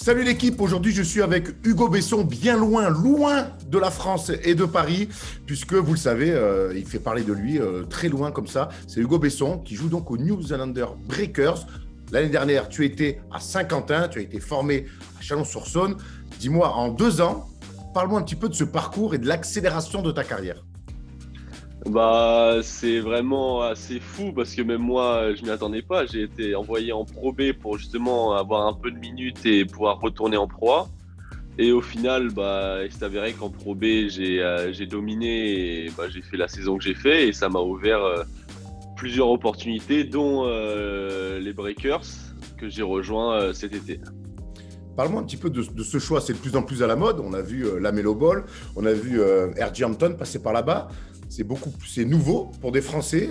Salut l'équipe, aujourd'hui je suis avec Hugo Besson, bien loin, loin de la France et de Paris, puisque vous le savez, il fait parler de lui très loin comme ça. C'est Hugo Besson qui joue donc aux New Zealander Breakers. L'année dernière, tu étais à Saint-Quentin, tu as été formé à Chalon-sur-Saône. Dis-moi, en 2 ans, parle-moi un petit peu de ce parcours et de l'accélération de ta carrière. C'est vraiment assez fou parce que même moi, je m'y attendais pas. J'ai été envoyé en Pro B pour justement avoir un peu de minutes et pouvoir retourner en Pro A. Et au final, il s'est avéré qu'en Pro B, j'ai dominé et j'ai fait la saison que j'ai fait et ça m'a ouvert plusieurs opportunités, dont les Breakers que j'ai rejoints cet été. Parle-moi un petit peu de ce choix, c'est de plus en plus à la mode. On a vu la Melo Ball, on a vu R.J. Hampton passer par là-bas. C'est nouveau pour des Français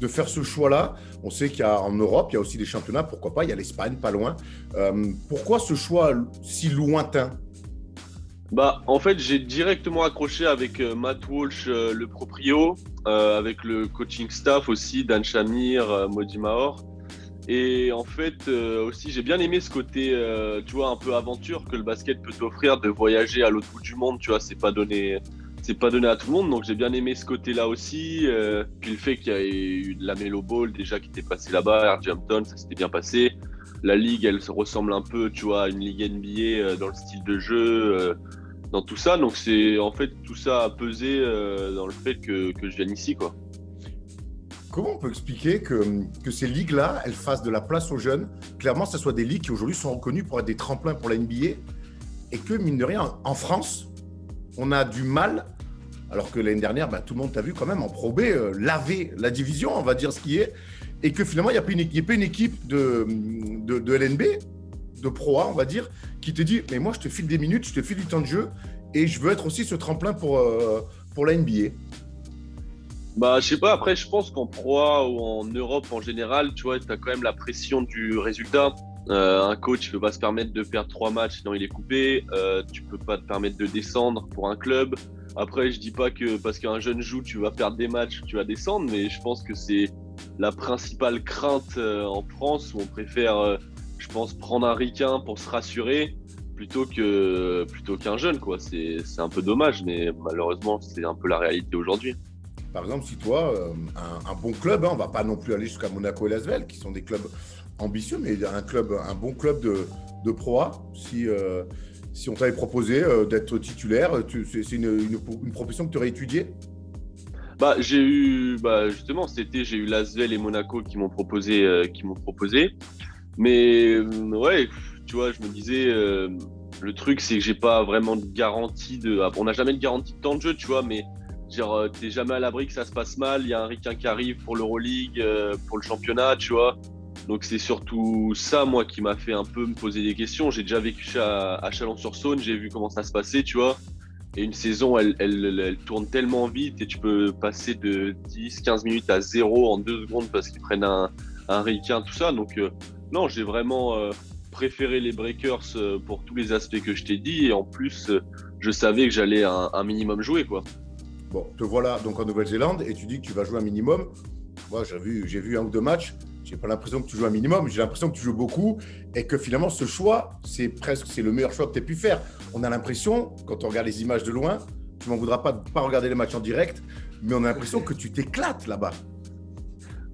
de faire ce choix-là. On sait qu'il y a en Europe, il y a aussi des championnats, pourquoi pas, il y a l'Espagne, pas loin. Pourquoi ce choix si lointain? En fait, j'ai directement accroché avec Matt Walsh, le proprio, avec le coaching staff aussi, Dan Shamir, Modi Maor. Et en fait, aussi, j'ai bien aimé ce côté, tu vois, un peu aventure que le basket peut t'offrir, de voyager à l'autre bout du monde, tu vois, c'est pas donné à tout le monde. Donc, j'ai bien aimé ce côté-là aussi. Puis le fait qu'il y ait eu de la Melo Ball déjà qui était passé là-bas, R.J. Hampton, ça s'était bien passé. La ligue, elle se ressemble un peu, tu vois, à une ligue NBA dans le style de jeu, dans tout ça. Donc, c'est en fait tout ça a pesé dans le fait que je vienne ici, quoi. Comment on peut expliquer que ces ligues-là, elles fassent de la place aux jeunes? Clairement, ce soit des ligues qui aujourd'hui sont reconnues pour être des tremplins pour la NBA et que, mine de rien, en France, on a du mal, alors que l'année dernière, tout le monde t'a vu quand même en Pro B laver la division, on va dire ce qui est, et que finalement, il n'y a pas une équipe de LNB, de Pro A, on va dire, qui te dit, mais moi, je te file des minutes, je te file du temps de jeu, et je veux être aussi ce tremplin pour la NBA. Je sais pas, après, je pense qu'en Pro A ou en Europe en général, tu vois, tu as quand même la pression du résultat. Un coach ne peut pas se permettre de perdre 3 matchs, sinon il est coupé. Tu peux pas te permettre de descendre pour un club. Après, je dis pas que parce qu'un jeune joue, tu vas perdre des matchs, tu vas descendre, mais je pense que c'est la principale crainte en France où on préfère, je pense, prendre un ricain pour se rassurer plutôt qu'un jeune, quoi. C'est un peu dommage, mais malheureusement, c'est un peu la réalité aujourd'hui. Par exemple, si toi, un bon club, on ne va pas non plus aller jusqu'à Monaco et Lasvel, qui sont des clubs ambitieux, mais un bon club de Pro A, si on t'avait proposé d'être titulaire, c'est une profession que tu aurais étudiée? Justement, cet été, j'ai eu Lasvel et Monaco qui m'ont proposé. Mais ouais, tu vois, je me disais, le truc, c'est que j'ai pas vraiment de garantie on n'a jamais de garantie de temps de jeu, tu vois, mais genre, t'es jamais à l'abri que ça se passe mal. Il y a un ricain qui arrive pour l'Euroleague, pour le championnat, tu vois. Donc, c'est surtout ça, moi, qui m'a fait un peu me poser des questions. J'ai déjà vécu à Chalon-sur-Saône, j'ai vu comment ça se passait, tu vois. Et une saison, elle tourne tellement vite et tu peux passer de 10-15 minutes à zéro en 2 secondes parce qu'ils prennent un ricain, tout ça. Donc, non, j'ai vraiment préféré les Breakers pour tous les aspects que je t'ai dit. Et en plus, je savais que j'allais un minimum jouer, quoi. Bon, te voilà donc en Nouvelle-Zélande et tu dis que tu vas jouer un minimum. Moi, j'ai vu un ou deux matchs. J'ai pas l'impression que tu joues un minimum. J'ai l'impression que tu joues beaucoup et que finalement, ce choix, c'est le meilleur choix que tu aies pu faire. On a l'impression, quand on regarde les images de loin, tu m'en voudras pas de pas regarder les matchs en direct, mais on a l'impression que tu t'éclates là-bas.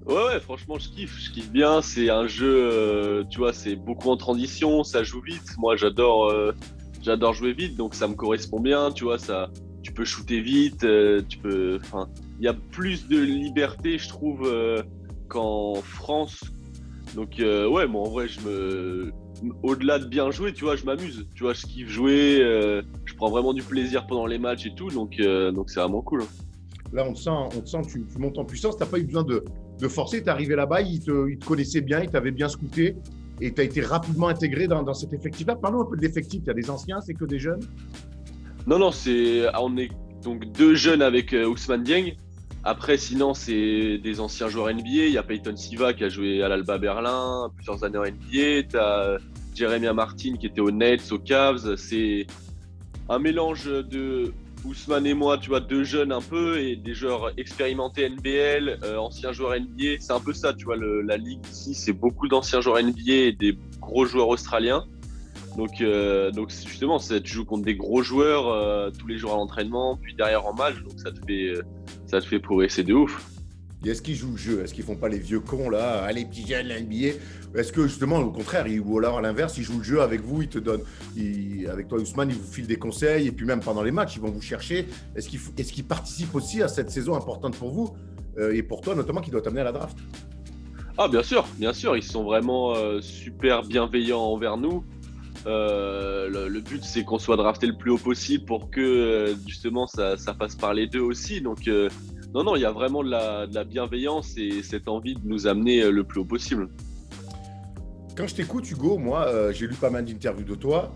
Ouais, franchement, je kiffe bien. C'est un jeu, tu vois, c'est beaucoup en transition, ça joue vite. Moi, j'adore jouer vite, donc ça me correspond bien, tu vois, tu peux shooter vite, enfin, il y a plus de liberté, je trouve, qu'en France. Donc, ouais, moi, en vrai, au-delà de bien jouer, tu vois, je m'amuse, tu vois, je kiffe jouer, je prends vraiment du plaisir pendant les matchs et tout, donc c'est vraiment cool. Là, on te sent, tu montes en puissance. Tu n'as pas eu besoin de forcer. Tu es arrivé là-bas, ils te connaissaient bien, ils t'avaient bien scouté et tu as été rapidement intégré dans cet effectif-là. Parlons un peu de l'effectif. Il y a des anciens, c'est que des jeunes? Non, non, on est donc 2 jeunes avec Ousmane Dieng. Après, sinon, c'est des anciens joueurs NBA. Il y a Peyton Siva qui a joué à l'Alba Berlin plusieurs années en NBA. Tu as Jeremiah Martin qui était aux Nets, aux Cavs. C'est un mélange de Ousmane et moi, tu vois, 2 jeunes un peu et des joueurs expérimentés NBL, anciens joueurs NBA. C'est un peu ça, tu vois, la ligue ici, c'est beaucoup d'anciens joueurs NBA et des gros joueurs australiens. Donc justement, tu joues contre des gros joueurs tous les jours à l'entraînement, puis derrière en match, donc ça te fait progresser de ouf. Et est-ce qu'ils jouent le jeu? Est-ce qu'ils font pas les vieux cons là? Allez, petits jeunes, la NBA. Est-ce que justement, au contraire, ou alors à l'inverse, ils jouent le jeu avec vous, ils te donnent, avec toi, Ousmane, ils vous filent des conseils, et puis même pendant les matchs, ils vont vous chercher. Est-ce qu'ils participent aussi à cette saison importante pour vous et pour toi, notamment, qui doit t'amener à la draft? Ah, bien sûr, ils sont vraiment super bienveillants envers nous. Le but, c'est qu'on soit drafté le plus haut possible pour que justement ça fasse parler d'eux aussi. Donc, non, il y a vraiment de la bienveillance et cette envie de nous amener le plus haut possible. Quand je t'écoute, Hugo, moi, j'ai lu pas mal d'interviews de toi.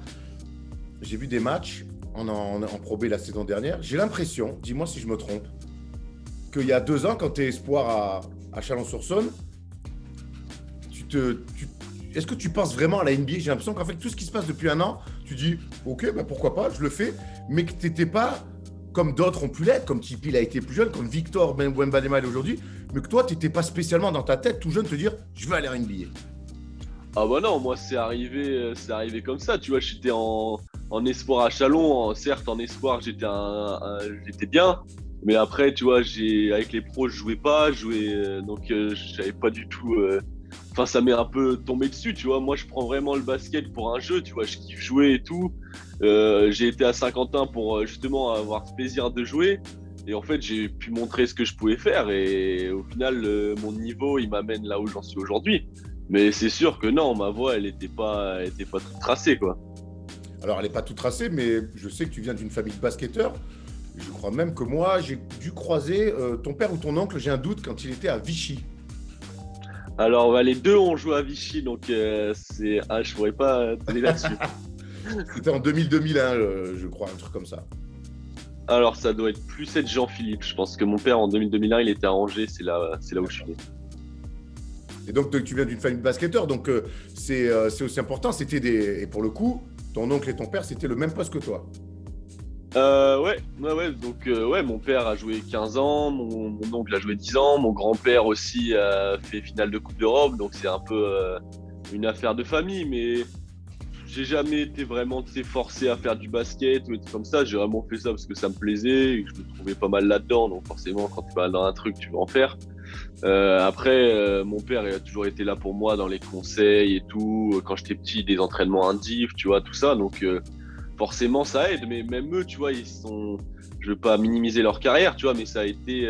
J'ai vu des matchs en Pro B la saison dernière. J'ai l'impression, dis-moi si je me trompe, qu'il y a 2 ans, quand tu es espoir à Chalon-sur-Saône, est-ce que tu penses vraiment à la NBA? J'ai l'impression qu'en fait, tout ce qui se passe depuis un an, tu dis, ok, bah pourquoi pas, je le fais, mais que tu n'étais pas comme d'autres ont pu l'être, comme Tipeee a été plus jeune, comme Victor Wembanyama aujourd'hui, mais que toi, tu n'étais pas spécialement dans ta tête, tout jeune, te dire, je veux aller à NBA. Ah bah non, moi c'est arrivé comme ça, tu vois, j'étais en espoir à Chalon, certes en espoir j'étais bien, mais après tu vois, avec les pros je jouais pas, donc je savais pas du tout, enfin ça m'est un peu tombé dessus, tu vois, moi je prends vraiment le basket pour un jeu, tu vois, je kiffe jouer et tout, j'ai été à Saint-Quentin pour justement avoir ce plaisir de jouer, et en fait j'ai pu montrer ce que je pouvais faire, et au final mon niveau il m'amène là où j'en suis aujourd'hui. Mais c'est sûr que non, ma voie, elle était pas toute tracée, quoi. Alors, elle n'est pas toute tracée, mais je sais que tu viens d'une famille de basketteurs. Je crois même que moi, j'ai dû croiser ton père ou ton oncle, j'ai un doute, quand il était à Vichy. Alors, bah, les deux ont joué à Vichy, donc je pourrais pas t'aider là-dessus. C'était en 2000-2001, je crois, un truc comme ça. Alors, ça doit être plus être Jean-Philippe. Je pense que mon père, en 2000-2001, il était à Angers, c'est là où je suis né. Et donc, tu viens d'une famille de basketteurs, donc c'est aussi important. Et pour le coup, ton oncle et ton père, c'était le même poste que toi. Ouais. Donc, mon père a joué 15 ans, mon oncle a joué 10 ans, mon grand-père aussi a fait finale de Coupe d'Europe, donc c'est un peu une affaire de famille, mais j'ai jamais été vraiment forcé à faire du basket ou des trucs comme ça. J'ai vraiment fait ça parce que ça me plaisait et que je me trouvais pas mal là-dedans, donc forcément, quand tu vas dans un truc, tu veux en faire. Après, mon père il a toujours été là pour moi dans les conseils et tout. Quand j'étais petit, des entraînements indifs, tu vois, tout ça. Donc, forcément, ça aide. Mais même eux, tu vois, je veux pas minimiser leur carrière, tu vois, mais ça a été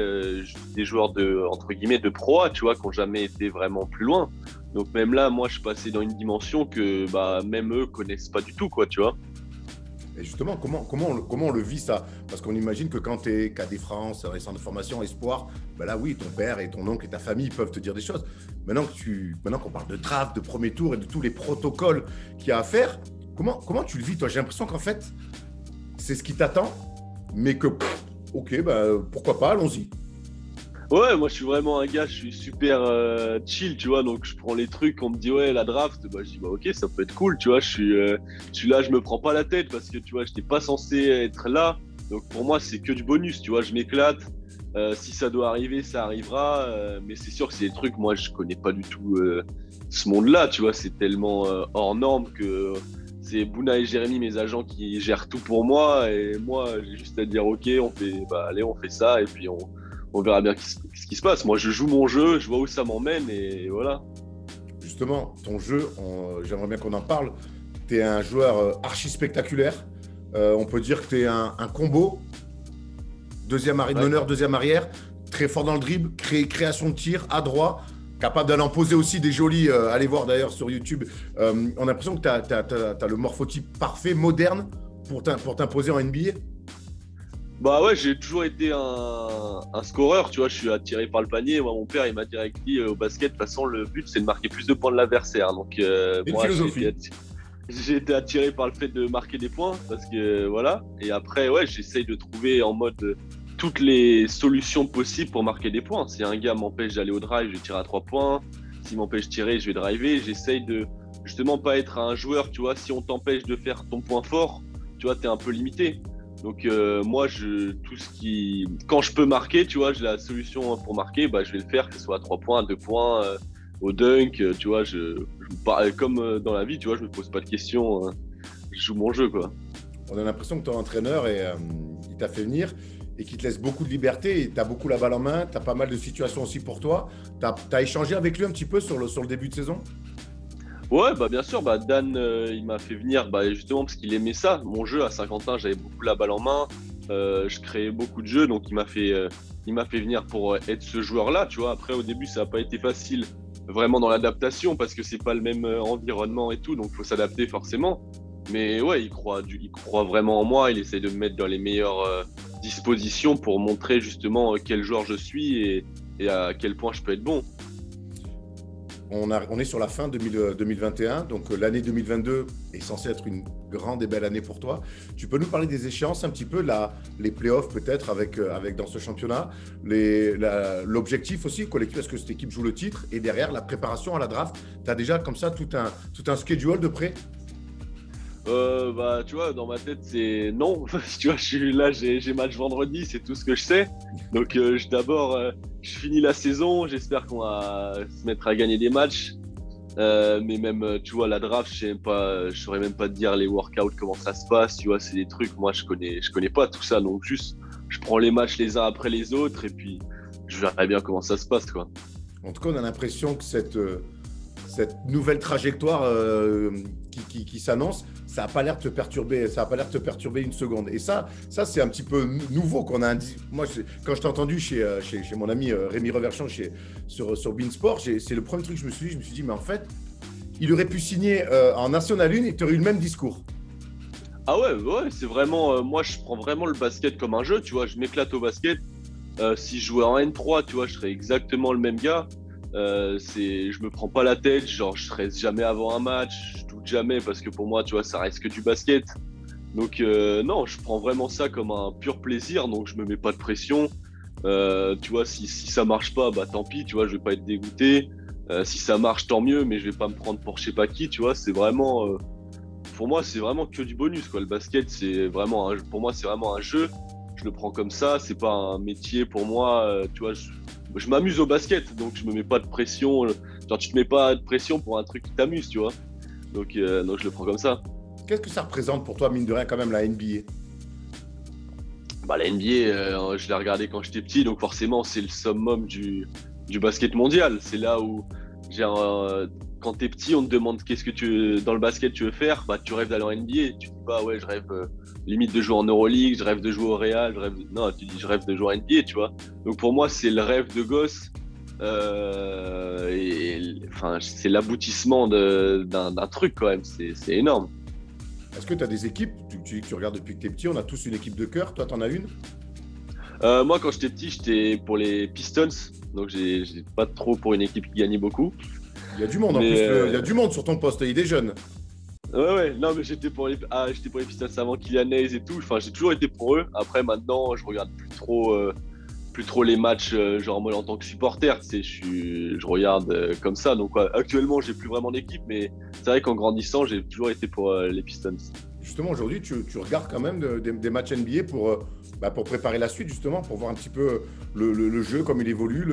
des joueurs entre guillemets, de pro A, tu vois, qui n'ont jamais été vraiment plus loin. Donc, même là, moi, je passais dans une dimension que, bah, même eux connaissent pas du tout, quoi, tu vois. Et justement, comment on le vit ça? Parce qu'on imagine que quand tu es KD France, centre de formation, espoir, ben là oui, ton père et ton oncle et ta famille peuvent te dire des choses. Maintenant qu'on parle de draft, de premier tour et de tous les protocoles qu'il y a à faire, comment tu le vis toi? J'ai l'impression qu'en fait, c'est ce qui t'attend, mais que, ok, ben, pourquoi pas, allons-y. Ouais, moi je suis vraiment un gars, je suis super chill, tu vois, donc je prends les trucs, on me dit ouais, la draft, bah je dis bah ok, ça peut être cool, tu vois, je suis là, je me prends pas la tête parce que tu vois, j'étais pas censé être là, donc pour moi c'est que du bonus, tu vois, je m'éclate, si ça doit arriver, ça arrivera, mais c'est sûr que c'est des trucs, moi je connais pas du tout ce monde-là, tu vois, c'est tellement hors norme que c'est Bouna et Jérémy, mes agents, qui gèrent tout pour moi, et moi j'ai juste à dire ok, allez, on fait ça, et puis on verra bien ce qui se passe. Moi, je joue mon jeu, je vois où ça m'emmène et voilà. Justement, ton jeu, j'aimerais bien qu'on en parle. Tu es un joueur archi spectaculaire. On peut dire que tu es un combo. Meneur, deuxième arrière. Très fort dans le dribble, création de tir, à droit. Capable d'aller en poser aussi des jolis. Allez voir d'ailleurs sur YouTube. On a l'impression que tu as le morphotype parfait, moderne, pour t'imposer en NBA. Bah ouais, j'ai toujours été un scoreur, tu vois, je suis attiré par le panier. Moi, mon père, il m'a direct dit au basket, de toute façon, le but, c'est de marquer plus de points de l'adversaire. Donc, moi, j'ai été attiré par le fait de marquer des points, parce que voilà. Et après, ouais, j'essaye de trouver en mode toutes les solutions possibles pour marquer des points. Si un gars m'empêche d'aller au drive, je vais tirer à 3 points. S'il m'empêche de tirer, je vais driver. J'essaye de justement pas être un joueur, tu vois, si on t'empêche de faire ton point fort, tu vois, t'es un peu limité. Donc moi, quand je peux marquer, tu vois, j'ai la solution pour marquer, bah, je vais le faire, que ce soit à 3 points, à 2 points, au dunk, tu vois, comme dans la vie, tu vois, je me pose pas de questions. je joue mon jeu, quoi. On a l'impression que ton entraîneur, il t'a fait venir et qu'il te laisse beaucoup de liberté. Tu as beaucoup la balle en main, tu as pas mal de situations aussi pour toi. Tu as échangé avec lui un petit peu sur le début de saison? Ouais, bah bien sûr, bah Dan, il m'a fait venir bah, justement parce qu'il aimait ça. Mon jeu à Saint-Quentin, j'avais beaucoup la balle en main, je créais beaucoup de jeux, donc il m'a fait venir pour être ce joueur-là, tu vois. Après, au début, ça n'a pas été facile vraiment dans l'adaptation parce que c'est pas le même environnement et tout, donc il faut s'adapter forcément. Mais ouais, il croit vraiment en moi, il essaie de me mettre dans les meilleures dispositions pour montrer justement quel joueur je suis et à quel point je peux être bon. On est sur la fin 2021, donc l'année 2022 est censée être une grande et belle année pour toi. Tu peux nous parler des échéances un petit peu, les playoffs peut-être avec dans ce championnat, l'objectif aussi collectif, est-ce que cette équipe joue le titre et derrière la préparation à la draft, tu as déjà comme ça tout un schedule de près? Bah, tu vois, dans ma tête, c'est non. Tu vois, je suis là, j'ai match vendredi, c'est tout ce que je sais. Donc, je finis la saison. J'espère qu'on va se mettre à gagner des matchs. Mais même, tu vois, la draft, je saurais même pas te dire les workouts, comment ça se passe. Tu vois, c'est des trucs, moi, je connais pas tout ça. Donc, juste, je prends les matchs les uns après les autres et puis je verrai bien comment ça se passe, quoi. En tout cas, on a l'impression que cette nouvelle trajectoire qui s'annonce, ça n'a pas l'air de te perturber, ça n'a pas l'air de te perturber une seconde. Et ça c'est un petit peu nouveau qu'on a. Moi, quand je t'ai entendu chez mon ami Rémi Reverchon sur Beansport, c'est le premier truc que je me suis dit, mais en fait, il aurait pu signer en National 1 et tu aurais eu le même discours. Ah ouais, c'est vraiment. Moi, je prends vraiment le basket comme un jeu, tu vois. Je m'éclate au basket. Si je jouais en N3, tu vois, je serais exactement le même gars. Je me prends pas la tête, genre je stresse jamais avant un match, je doute jamais parce que pour moi, tu vois, ça reste que du basket. Donc non, je prends vraiment ça comme un pur plaisir, donc je me mets pas de pression. Tu vois, si ça marche pas, bah tant pis, tu vois, je vais pas être dégoûté. Si ça marche, tant mieux, mais je vais pas me prendre pour je sais pas qui, tu vois. C'est vraiment, pour moi, c'est vraiment que du bonus, quoi. Le basket, pour moi, c'est vraiment un jeu. Je le prends comme ça, c'est pas un métier pour moi, tu vois. Je m'amuse au basket, donc je me mets pas de pression. Genre, tu te mets pas de pression pour un truc qui t'amuse, tu vois. Donc je le prends comme ça. Qu'est-ce que ça représente pour toi, mine de rien, quand même, la NBA? Bah, la NBA, je l'ai regardé quand j'étais petit, donc forcément, c'est le summum du basket mondial. C'est là où, quand t'es petit, on te demande dans le basket tu veux faire. Bah, tu rêves d'aller en NBA. Tu dis, bah ouais, je rêve limite de jouer en Euroleague, je rêve de jouer au Real, non, tu dis, je rêve de jouer en NBA, tu vois. Donc pour moi, c'est le rêve de gosse. Enfin, c'est l'aboutissement d'un truc quand même. C'est énorme. Est-ce que tu as des équipes, tu dis que tu regardes depuis que tu es petit, on a tous une équipe de cœur, toi tu en as une? Moi, quand j'étais petit, j'étais pour les Pistons. Donc, j'ai pas trop pour une équipe qui gagnait beaucoup. Il y a du monde en plus, il y a du monde sur ton poste, il est jeune. Ouais, non, mais j'étais pour les Pistons avant Kylian Hayes et tout. Enfin, j'ai toujours été pour eux. Après, maintenant, je regarde plus trop les matchs, genre moi en tant que supporter. Tu sais, je regarde comme ça. Donc, ouais, actuellement, j'ai plus vraiment d'équipe, mais c'est vrai qu'en grandissant, j'ai toujours été pour les Pistons. Justement, aujourd'hui, tu regardes quand même des matchs NBA pour préparer la suite, justement, pour voir un petit peu le jeu, comme il évolue,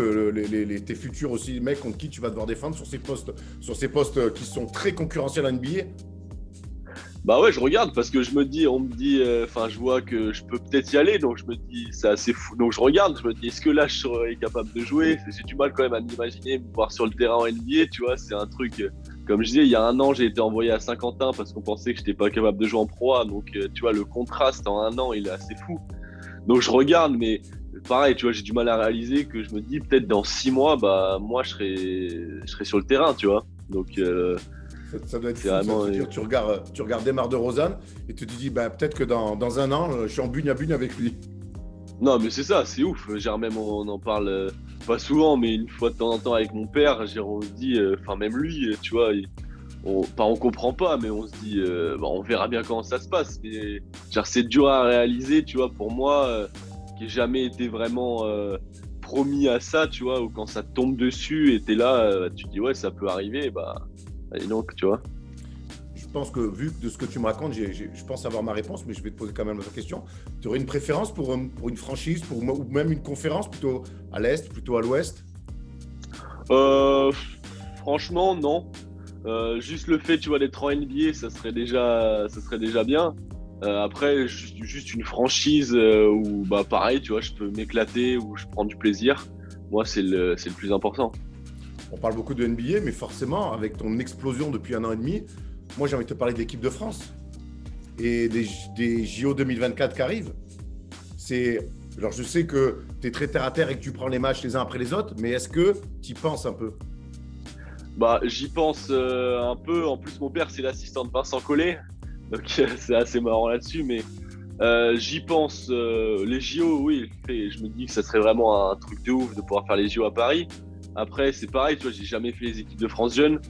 tes futurs aussi, mecs contre qui tu vas devoir défendre sur ces postes qui sont très concurrentiels en NBA. Bah ouais, je regarde parce que on me dit, je vois que je peux peut-être y aller, donc je me dis, c'est assez fou. Donc je regarde, je me dis, est-ce que là je serais capable de jouer? J'ai du mal quand même à m'imaginer me voir sur le terrain en NBA, tu vois, c'est un truc, comme je disais, il y a un an, j'ai été envoyé à Saint-Quentin parce qu'on pensait que j'étais pas capable de jouer en Pro A, donc tu vois, le contraste en un an, il est assez fou. Donc je regarde, mais pareil, tu vois, j'ai du mal à réaliser que je me dis, peut-être dans 6 mois, bah moi je serai sur le terrain, tu vois. Donc Ça doit être fou, vraiment, ça, tu regardes Demar DeRozan et tu te dis peut-être que dans un an, je suis en bugne à bugne avec lui. Non, mais c'est ça, c'est ouf. Genre, même on en parle pas souvent, mais une fois de temps en temps avec mon père, on se dit, même lui, tu vois, on comprend pas, mais on se dit, on verra bien comment ça se passe. Mais genre, c'est dur à réaliser, tu vois, pour moi, qui n'ai jamais été vraiment promis à ça, tu vois, ou quand ça tombe dessus et t'es là, tu te dis, ouais, ça peut arriver, allez donc, tu vois. Je pense que vu de ce que tu me racontes, je pense avoir ma réponse, mais je vais te poser quand même la question. Tu aurais une préférence pour une franchise, ou même une conférence, plutôt à l'Est, plutôt à l'Ouest? Franchement, non. Juste le fait, tu vois, d'être en NBA, ça serait déjà bien. Après, juste une franchise où, bah, pareil, tu vois, je peux m'éclater, où je prends du plaisir. Moi, c'est le plus important. On parle beaucoup de NBA, mais forcément, avec ton explosion depuis 1 an et demi, moi, j'ai envie de te parler de l'équipe de France et des JO 2024 qui arrivent. Alors, je sais que tu es très terre à terre et que tu prends les matchs les uns après les autres, mais est-ce que tu y penses un peu? Bah, j'y pense un peu. En plus, mon père, c'est l'assistant de Vincent Collet. Donc, c'est assez marrant là-dessus. Mais j'y pense. Les JO, oui. Je me dis que ça serait vraiment un truc de ouf de pouvoir faire les JO à Paris. Après, c'est pareil, tu vois, j'ai jamais fait les équipes de France jeunes.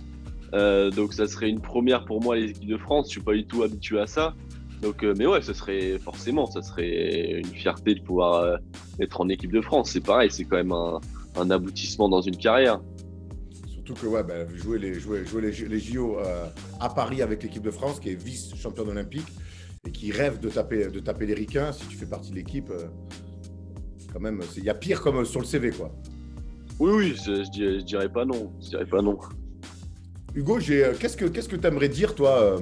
Donc, ça serait une première pour moi, les équipes de France. Je suis pas du tout habitué à ça. Donc, mais ouais, ça serait une fierté de pouvoir être en équipe de France. C'est pareil, c'est quand même un aboutissement dans une carrière. Surtout que ouais, jouer les JO à Paris avec l'équipe de France, qui est vice-championne olympique et qui rêve de taper les Ricains, si tu fais partie de l'équipe, quand même, il y a pire comme sur le CV, quoi. Oui, oui, je dirais pas non. Je dirais pas non. Hugo, qu'est-ce que tu aimerais dire, toi,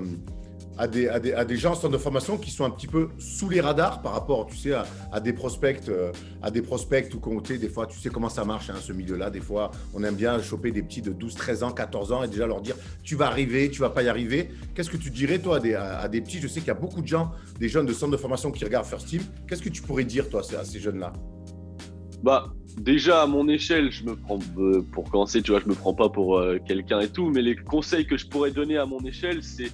à des gens en centre de formation qui sont un petit peu sous les radars par rapport, tu sais, à des prospects, ou compter des fois, tu sais comment ça marche, hein, ce milieu-là. Des fois, on aime bien choper des petits de 12, 13 ans, 14 ans et déjà leur dire tu vas arriver, tu vas pas y arriver. Qu'est-ce que tu dirais, toi, à des petits? Je sais qu'il y a beaucoup de gens, des jeunes de centre de formation qui regardent First Team. Qu'est-ce que tu pourrais dire, toi, à ces jeunes-là? Bah, déjà à mon échelle, je me prends pour commencer, tu vois, je me prends pas pour quelqu'un et tout, mais les conseils que je pourrais donner à mon échelle, c'est,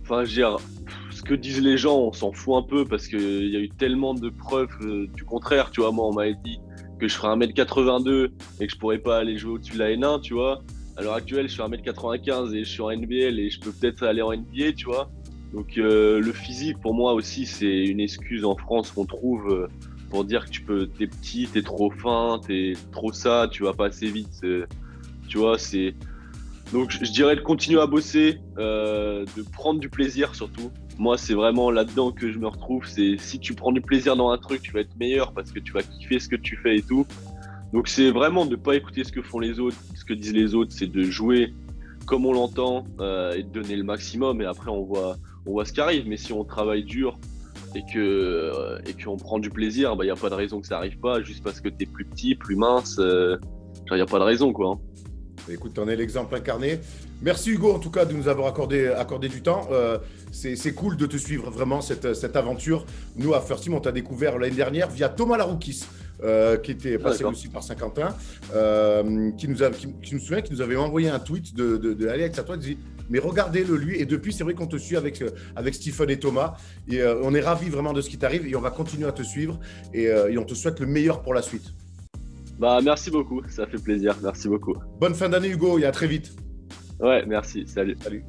enfin, je veux dire, ce que disent les gens, on s'en fout un peu parce qu'il y a eu tellement de preuves du contraire, tu vois. Moi, on m'avait dit que je ferais 1m82 et que je pourrais pas aller jouer au-dessus de la N1, tu vois. À l'heure actuelle, je fais 1m95 et je suis en NBL et je peux peut-être aller en NBA, tu vois. Donc, le physique, pour moi aussi, c'est une excuse en France qu'on trouve pour dire que t'es petit, t'es trop fin, t'es trop ça, tu vas pas assez vite. Tu vois, c'est. Donc, je dirais de continuer à bosser, de prendre du plaisir surtout. Moi, c'est vraiment là-dedans que je me retrouve. C'est si tu prends du plaisir dans un truc, tu vas être meilleur parce que tu vas kiffer ce que tu fais et tout. Donc, c'est vraiment de ne pas écouter ce que font les autres, ce que disent les autres, c'est de jouer comme on l'entend et de donner le maximum. Et après, on voit ce qui arrive. Mais si on travaille dur et qu'on prend du plaisir, bah, y a pas de raison que ça arrive pas juste parce que tu es plus petit, plus mince. Genre, y a pas de raison, quoi. Hein. Écoute, tu en es l'exemple incarné. Merci Hugo, en tout cas, de nous avoir accordé du temps. C'est cool de te suivre vraiment cette aventure. Nous, à First Team, on t'a découvert l'année dernière via Thomas Laroukis, qui était passé aussi par Saint-Quentin, qui nous avait envoyé un tweet de Alex à toi, dit mais regardez-le lui. Et depuis, c'est vrai qu'on te suit avec Stephen et Thomas. Et on est ravis vraiment de ce qui t'arrive et on va continuer à te suivre. Et on te souhaite le meilleur pour la suite. Bah, merci beaucoup, ça fait plaisir. Merci beaucoup. Bonne fin d'année Hugo et à très vite. Ouais, merci. Salut. Salut.